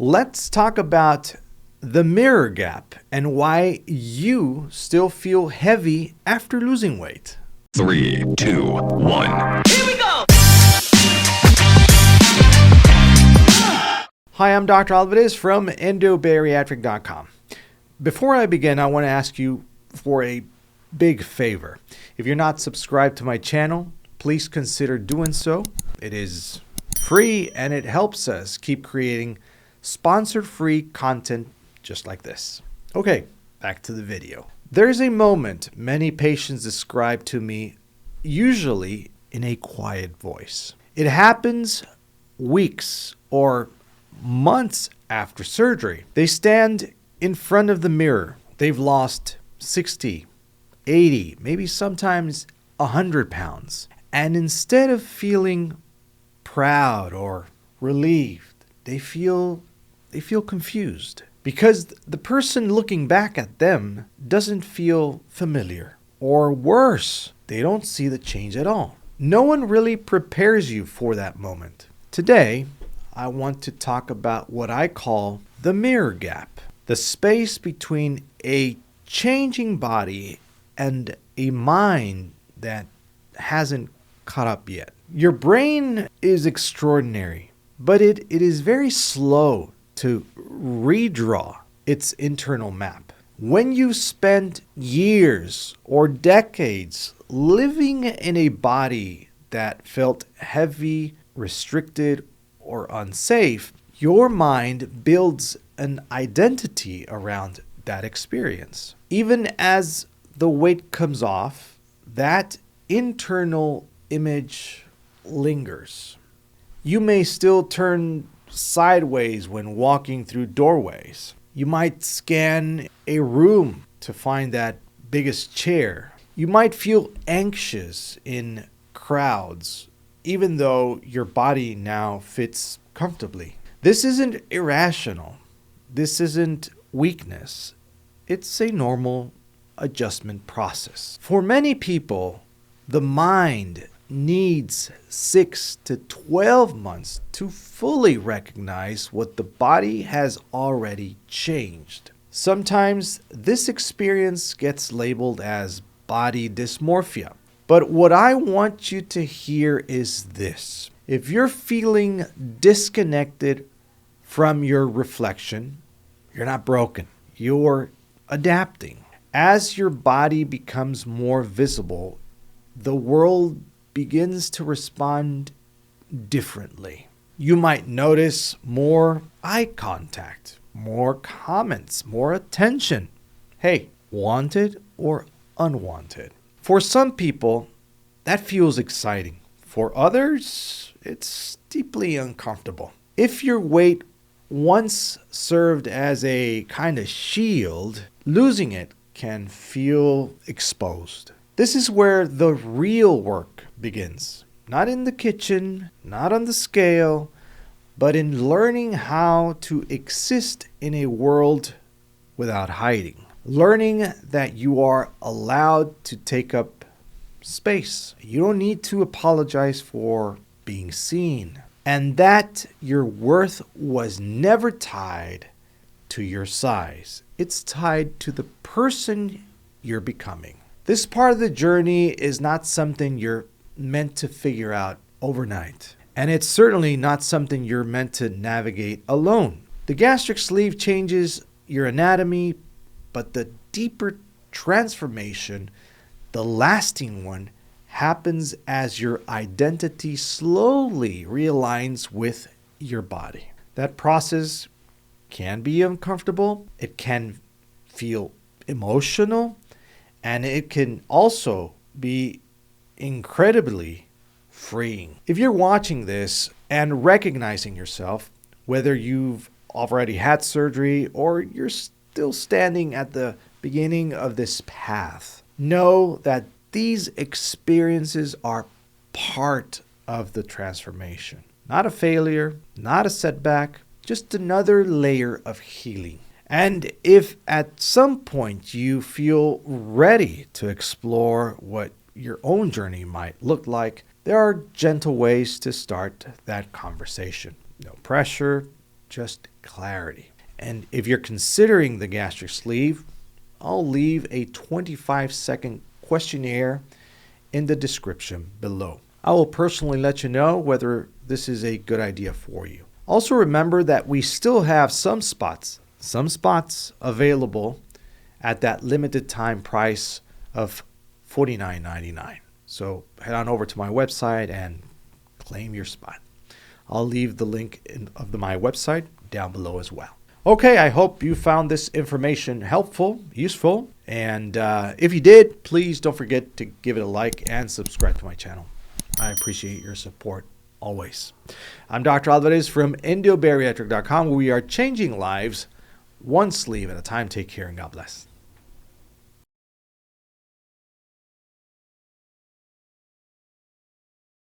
Let's talk about the mirror gap and why you still feel heavy after losing weight. 3, 2, 1. Here we go! Hi, I'm Dr. Alvarez from endobariatric.com. Before I begin, I want to ask you for a big favor. If you're not subscribed to my channel, please consider doing so. It is free and it helps us keep creating sponsored-free content just like this. Okay, back to the video. There's a moment many patients describe to me, usually in a quiet voice. It happens weeks or months after surgery. They stand in front of the mirror. They've lost 60, 80, maybe sometimes 100 pounds. And instead of feeling proud or relieved, they feel confused because the person looking back at them doesn't feel familiar. Or worse, they don't see the change at all. No one really prepares you for that moment. Today, I want to talk about what I call the mirror gap, the space between a changing body and a mind that hasn't caught up yet. Your brain is extraordinary, but it is very slow to redraw its internal map. When you spend years or decades living in a body that felt heavy, restricted, or unsafe, your mind builds an identity around that experience. Even as the weight comes off, that internal image lingers. You may still turn sideways when walking through doorways. You might scan a room to find that biggest chair. You might feel anxious in crowds, even though your body now fits comfortably. This isn't irrational. This isn't weakness. It's a normal adjustment process. For many people, the mind needs 6 to 12 months to fully recognize what the body has already changed. Sometimes this experience gets labeled as body dysmorphia. But what I want you to hear is this. If you're feeling disconnected from your reflection, you're not broken. You're adapting. As your body becomes more visible, the world begins to respond differently. You might notice more eye contact, more comments, more attention. Hey, wanted or unwanted. For some people, that feels exciting. For others, it's deeply uncomfortable. If your weight once served as a kind of shield, losing it can feel exposed. This is where the real work begins. Not in the kitchen, not on the scale, but in learning how to exist in a world without hiding. Learning that you are allowed to take up space. You don't need to apologize for being seen. And that your worth was never tied to your size. It's tied to the person you're becoming. This part of the journey is not something you're meant to figure out overnight. And it's certainly not something you're meant to navigate alone. The gastric sleeve changes your anatomy, but the deeper transformation, the lasting one, happens as your identity slowly realigns with your body. That process can be uncomfortable, it can feel emotional, and it can also be incredibly freeing. If you're watching this and recognizing yourself, whether you've already had surgery or you're still standing at the beginning of this path, know that these experiences are part of the transformation. Not a failure, not a setback, just another layer of healing. And if at some point you feel ready to explore what your own journey might look like, there are gentle ways to start that conversation. No pressure, just clarity. And if you're considering the gastric sleeve, I'll leave a 25-second questionnaire in the description below. I will personally let you know whether this is a good idea for you. Also remember that we still have some spots available at that limited time price of $49.99. So head on over to my website and claim your spot. I'll leave the link of my website down below as well. Okay, I hope you found this information helpful, useful, and if you did, please don't forget to give it a like and subscribe to my channel. I appreciate your support always. I'm Dr. Alvarez from EndoBariatric.com, where we are changing lives one sleeve at a time. Take care and God bless.